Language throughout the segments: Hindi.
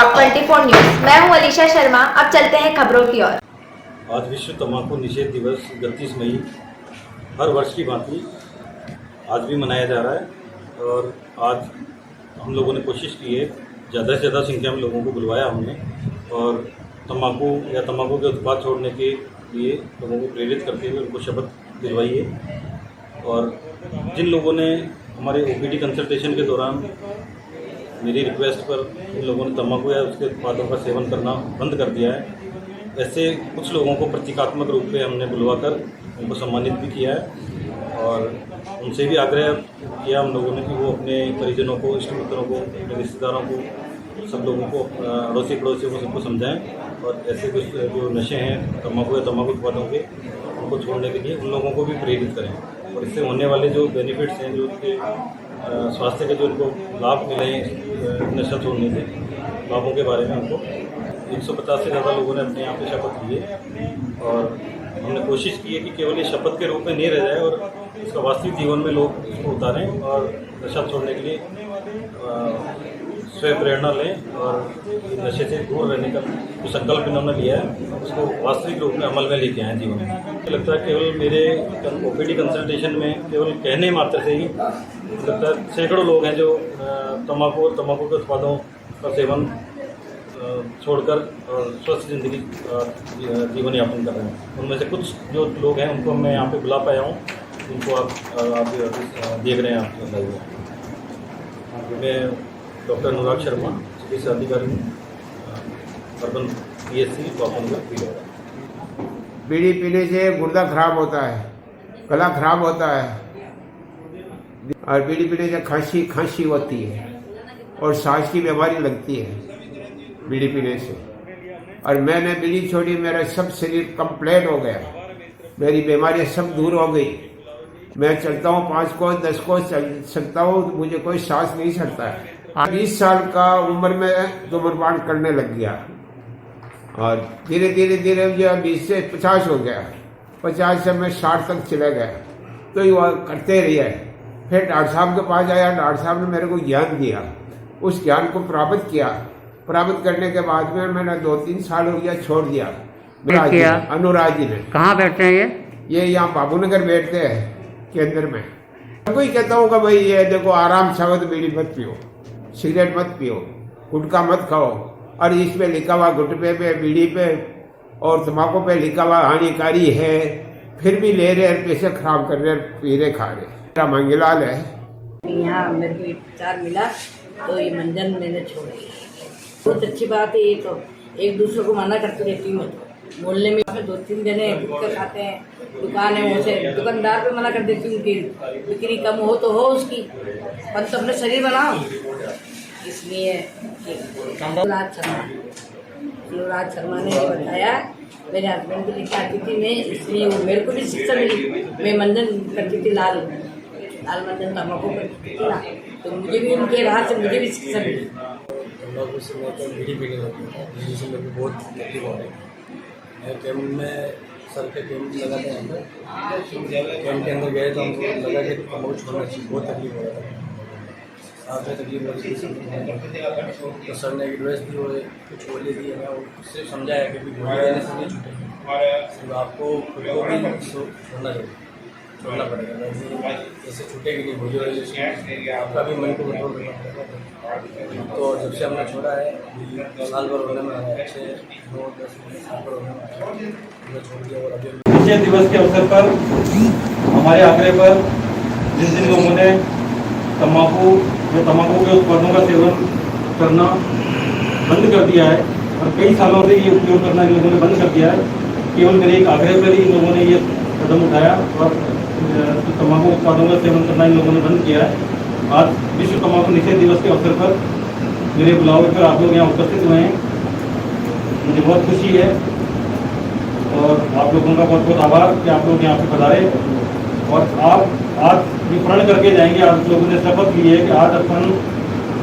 Top 24 news. मैं हूं अलीशा शर्मा। अब चलते हैं खबरों की ओर। आज विश्व तंबाकू निषेध दिवस 31 मई हर वर्ष की भांति आज भी मनाया जा रहा है और आज हम लोगों ने कोशिश की है, ज़्यादा से ज़्यादा संख्या में लोगों को बुलवाया हमने और तंबाकू या तंबाकू के उत्पाद छोड़ने के लिए लोगों को प्रेरित करते हुए उनको शपथ दिलवाई है। और जिन लोगों ने हमारे ओपीडी कंसल्टेशन के दौरान मेरी रिक्वेस्ट पर इन लोगों ने तंबाकू या उसके उत्पादों का सेवन करना बंद कर दिया है, ऐसे कुछ लोगों को प्रतीकात्मक रूप में हमने बुलवाकर उनको सम्मानित भी किया है और उनसे भी आग्रह किया हम लोगों ने कि वो अपने परिजनों को, इष्ट मित्रों को, अपने रिश्तेदारों को, सब लोगों को, अड़ोसी पड़ोसियों को सबको समझाएं और ऐसे कुछ जो नशे हैं तंबाकू या तंबाकू उत्पादों के उनको छोड़ने के लिए उन लोगों को भी प्रेरित करें और इससे होने वाले जो बेनिफिट्स हैं, जो उसके स्वास्थ्य के जो उनको लाभ मिले हैं नशा छोड़ने से, लाभों के बारे में हमको 150 से ज़्यादा लोगों ने अपने यहाँ पे शपथ ली है और हमने कोशिश की है कि केवल ये शपथ के रूप में नहीं रह जाए और इसका वास्तविक जीवन में लोग इसको उतारें और नशा छोड़ने के लिए स्वयं प्रेरणा लें और नशे से दूर रहने का जो संकल्प इन्होंने लिया है उसको वास्तविक रूप में अमल में लेके आए जीवन में। मुझे लगता है केवल मेरे ओपीडी कंसल्टेशन में केवल कहने मात्र से ही लगता है सैकड़ों लोग हैं जो तंबाकू और तंबाकू के उत्पादों का सेवन छोड़कर और स्वस्थ जिंदगी जीवन यापन कर रहे हैं। उनमें से कुछ जो लोग हैं उनको मैं यहाँ पे बुला पाया हूँ, उनको आप देख रहे हैं। आप मैं डॉक्टर अनुराग शर्मा, चिकित्सा अधिकारी हूँ, अर्बन PSC वापन। बीड़ी पीने से गुर्दा खराब होता है, गला खराब होता है और बीड़ी पीने से खांसी होती है और सांस की बीमारी लगती है बीड़ी पीने से। और मैंने बीड़ी छोड़ी, मेरा सब शरीर कंप्लीट हो गया, मेरी बीमारियां सब दूर हो गई। मैं चलता हूँ 5 कोस 10 कोस चल सकता हूँ, मुझे कोई सांस नहीं चलता है। 20 साल का उम्र में धूम्रपान करने लग गया और धीरे धीरे जो 20 से 50 हो गया, 50 से मैं 60 तक चला गया। तो ये करते रहिए। फिर डॉक्टर साहब के पास आया, डॉक्टर साहब ने मेरे को ज्ञान दिया, उस ज्ञान को प्राप्त किया। प्राप्त करने के बाद में मैंने 2-3 साल हो गया छोड़ दिया। अनुराग जी ने। कहाँ बैठते हैं ये यहाँ बाबूनगर बैठते हैं केंद्र में। कोई कहता हूँ कि भाई ये देखो आराम से तो बीड़ी मत पियो, सिगरेट मत पियो, गुटखा मत खाओ और इसमें लिखा हुआ गुटखे पे, बीड़ी पे और तम्बाकू पे लिखा हुआ हानिकारी है, फिर भी ले रहे, पैसे खराब कर रहे, पी रहे, खा रहे। मेरा मंगलाल है। यहाँ मेरे को विचार मिला तो ये मंजन मैंने छोड़ दिया। बहुत अच्छी बात है ये, तो एक दूसरे को मना करती रहती हूँ। मोहल्ले में 2-3 जने गुटखा खाते हैं, दुकान है, वो से दुकानदार पे मना कर देती हूँ कि बिक्री कम हो तो हो उसकी, पर तो अपने शरीर बनाओ। इसलिए शिवराज शर्मा ने बताया, मेरे हस्बैंड को लिखा आती थी मैं, इसलिए वो मेरे को भी शिक्षा मिली। मैं मंजन करती थी, लाल मंजन तम्बाकू करती थी ना, तो मुझे भी उनके राह से मुझे भी शिक्षा मिली। तंबाकू से मैं तो बीड़ी पीने लगी, बीड़ी से मेरे को बहुत तकलीफ हो रही है। मैं कैंप में सर के कैंप लगाते हैं, कैंप के अंदर गए तो हमको लगा कि तंबाकू छोड़ना चाहिए, बहुत तकलीफ हो रहा था, साथ में तकलीफ हो रही थी। तो सर ने एडवाइस दी, वो कुछ गोली दी, मैं उससे समझाया कि गोली देने से नहीं छूटे, सिर्फ आपको खुद को भी छोड़ना पड़ेगा, जैसे छूटेगी नहीं गोली वाली से, आपका भी मन को कंट्रोल करना पड़ेगा। तो जब से हमने छोड़ा है, साल भर होने में आया, 6-9-10 साल भर होने में हमने छोड़ दिया। और अभी निषेध दिवस के अवसर पर हमारे आग्रह पर जिन लोगों ने तंबाकू या तंबाकू के उत्पादों का सेवन करना बंद कर दिया है और कई सालों से ये उपयोग करना इन लोगों ने बंद कर दिया है, केवल मेरे एक आग्रह पर ही इन लोगों ने ये कदम उठाया और तंबाकू उत्पादों का सेवन करना इन लोगों ने बंद किया है। आज विश्व तंबाकू निषेध दिवस के अवसर पर मेरे बुलावे पर आप लोग यहाँ उपस्थित हुए हैं, मुझे बहुत खुशी है और आप लोगों का बहुत बहुत आभार कि आप लोग यहाँ पे पधारे और आप आज ये प्रण करके जाएंगे। आप लोगों ने शपथ ली है कि आज अपन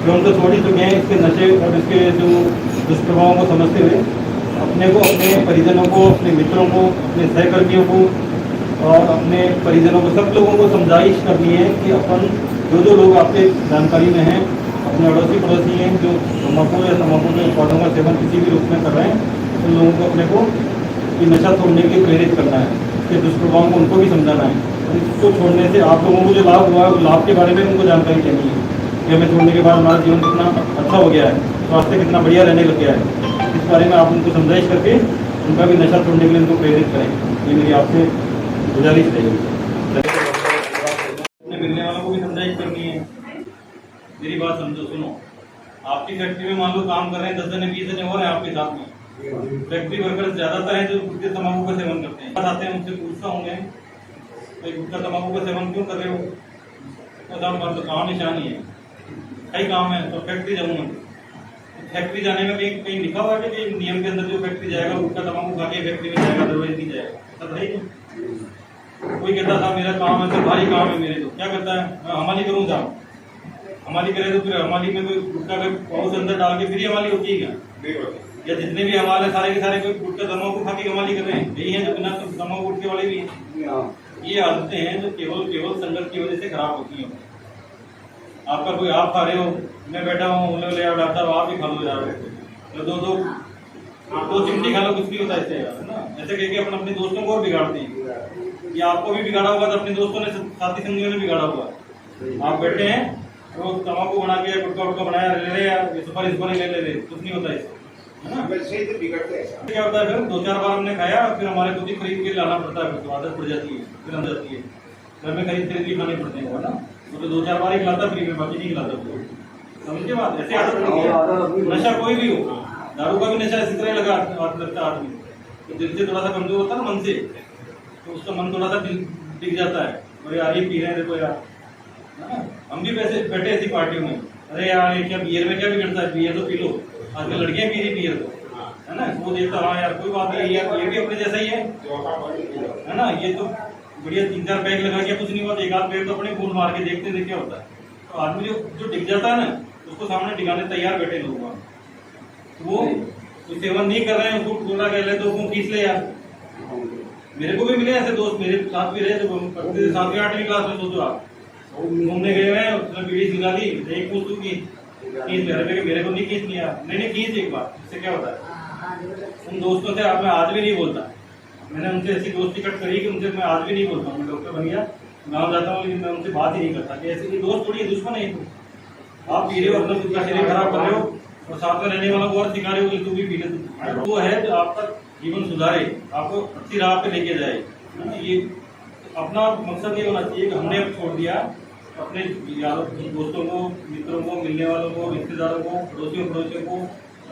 स्वयं तो छोड़ ही चुके हैं इसके नशे और इसके जो दुष्प्रभावों को समझते हुए अपने को, अपने परिजनों को, अपने मित्रों को, अपने सहकर्मियों को और अपने परिजनों को, सब लोगों को समझाइश करनी है कि अपन जो लोग आपके जानकारी में हैं अपने अड़ोसी पड़ोसी हैं जो तम्बाकू या तम्बाकू के उत्पादों का सेवन किसी भी रूप में कर रहे हैं, उन लोगों को अपने को ये नशा छोड़ने के लिए प्रेरित करना है, इसके दुष्प्रभावों को उनको भी समझाना है। और इसको छोड़ने से आप लोगों को जो लाभ हुआ है, उस लाभ के बारे में उनको जानकारी देनी है कि हमें छोड़ने के बाद हमारा जीवन कितना अच्छा हो गया है, स्वास्थ्य कितना बढ़िया रहने लग गया है। इस बारे में आप उनको समझाइश करके उनका भी नशा छोड़ने के लिए उनको प्रेरित करें। ये मेरी आपसे गुजारिश रहेगी। अपने मिलने वालों को भी समझाइश करनी है। मेरी बात समझो, सुनो, आपकी फैक्ट्री में मान लो काम कर रहे हैं 10 जने 20 जने और हैं आपके साथ में, फैक्ट्री वर्कर्स ज्यादातर हैं जो गुटखे तम्बाकू का सेवन करते हैं। आते हैं उनसे पूछता हूँ मैं, भाई गुटखा तम्बाकू का सेवन क्यों कर रहे हो? तो काम निशान ही है, कई काम है, तो फैक्ट्री जाऊँगा। फैक्ट्री जाने में कहीं लिखा हुआ है कि नियम के अंदर जो फैक्ट्री जाएगा गुटखा तम्बाकू खा के फैक्ट्री में जाएगा, अदरवाइज नहीं जाएगा? सब है नहीं। कोई कहता था मेरा काम है, तो भारी काम है मेरे, तो क्या करता है, मैं हमाली करूँ जाऊँ, हमाली करे तो फिर हमाली में कोई गुटखा का पाउच अंदर डाल के फिर ही हमाली होती है क्या? या जितने भी हमारे सारे के सारे कोई गुटखा तम्बाकू खा के हमाली कर रहे हैं, यही है जो बिना तम्बाकू गुटखे वाले भी हैं। ये आदतें हैं जो केवल संगत की वजह से खराब होती हैं। आपका कोई आप खा रहे हो, मैं बैठा हूँ उन्हें ले डालता हूँ, आप भी खा लो यार, तो दो चिमटी खा लो, कुछ नहीं होता इससे यार, है ना। ऐसे कह के अपने दोस्तों को और बिगाड़ते हैं। ये आपको भी बिगाड़ा होगा तो अपने दोस्तों ने, साथी संगियों ने बिगाड़ा होगा। आप बैठे हैं तो तम्बाकू बना के गुटखा बनाया ले रहे यार, सुपारी ले ले, कुछ नहीं होता इससे, है ना। क्या होता है, फिर 2-4 बार हमने खाया, फिर हमारे खुद ही खरीद के लाना पड़ता है, तो आदत पड़ जाती है, फिर अंदर जाती है, घर में खरीद के खाने पड़ते हैं, है ना। तो 2-4 बार ही खिलाता फ्री में, बाकी नहीं खिलाता। समझे बात? ऐसे आदत लगी है। नशा कोई भी हो, दारू का भी नशा इसी तरह लगता है आदमी, तो दिल से थोड़ा सा कमजोर होता है ना, मन से, तो उसका मन थोड़ा सा दिख जाता है, और यार ये पी रहे हैं, देखो यार, है ना। हम भी वैसे बैठे ऐसी पार्टियों में, अरे यार ये क्या बियर में क्या बिगड़ता है, बियर तो पी लो, आजकल लड़कियां पी रही बियर को, है ना। वो देखता हाँ यार कोई बात नहीं, यार ये भी अपने जैसा ही है ना। ये तो बढ़िया 3-4 पैक लगा के कुछ नहीं हुआ, 1-8 पैक तो अपने खून मार के देखते थे क्या होता है। तो आदमी जो दिख जाता है ना, उसको सामने दिखाने तैयार बैठे लोग, वो सेवन नहीं कर रहे हैं, उसको थोड़ा कह ले तो उसको खींच ले यार। मेरे को भी मिले ऐसे दोस्त, मेरे साथ भी रहे, तो 7वीं 8वीं क्लास में, सोचो आप घूमने गए हुए हैं, उसने बीड़ी सिखा दी, एक पूछ की खींच ले, मेरे को नहीं खींच लिया, नहीं खींच एक बार, इससे क्या होता है। उन दोस्तों से आप मैं आज भी नहीं बोलता, मैंने उनसे ऐसी दोस्ती कट करी कि उनसे मैं आज भी नहीं बोलता हूँ। मैं डॉक्टर बन गया, गाँव जाता हूँ, लेकिन मैं उनसे बात ही नहीं करता कि ऐसे दोस्त थोड़ी दुश्मन है। आप पी रहे हो, अपना खुद का शरीर खराब कर रहे हो, और साथ में रहने वालों को और सिखा रहे हो कि तू भी पी ले। वो है जो आपका जीवन सुधारे, आपको अच्छी राह पे लेके जाए, है ना। ये अपना मकसद ये होना चाहिए कि हमने छोड़ दिया, अपने दोस्तों को, मित्रों को, मिलने वालों को, रिश्तेदारों को, पड़ोसियों को,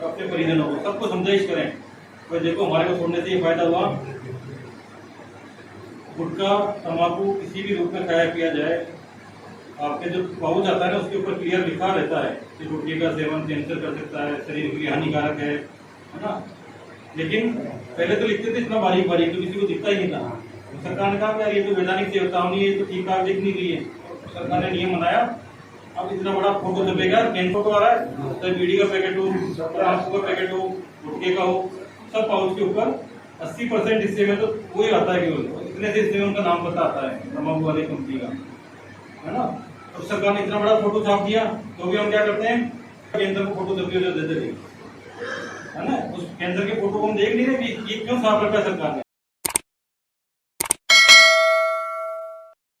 अपने परिजनों को, सबको समझाइश करें। तो देखो हमारे को छोड़ने से ये फायदा हुआ, गुटखा तम्बाकू किसी भी रूप में खाया पिया जाए, आपके जो पाउच आता है ना, उसके ऊपर क्लियर लिखा रहता है कि गुटखे का सेवन कैंसर कर सकता है, शरीर के लिए हानिकारक है ना। लेकिन पहले तो लिखते थे इतना बारीक बारीक, तो किसी को दिखता ही नहीं था। तो सरकार ने कहा यार ये तो वैधानिक चेतावनी है, तो ठीक ठाक दिख नहीं रही है। तो सरकार ने नियम बनाया, अब इतना बड़ा फोटो दबेगा, कैंसर को आ रहा है, चाहे बीड़ी का पैकेट हो, तम्बाकू का पैकेट हो, गुटखे का हो, सब पाउच के ऊपर 80% हिस्से में तो वही आता है केवल, इतने से हिस्से में उनका नाम पता आता है तम्बाकू वाली कंपनी का, है ना। तो सरकार ने इतना बड़ा फोटो छाप दिया, तो भी हम क्या करते हैं, कैंसर को फोटो दबी दे देते, है ना। उस कैंसर के फोटो को हम देख नहीं रहे कि ये क्यों छाप रखा है सरकार ने,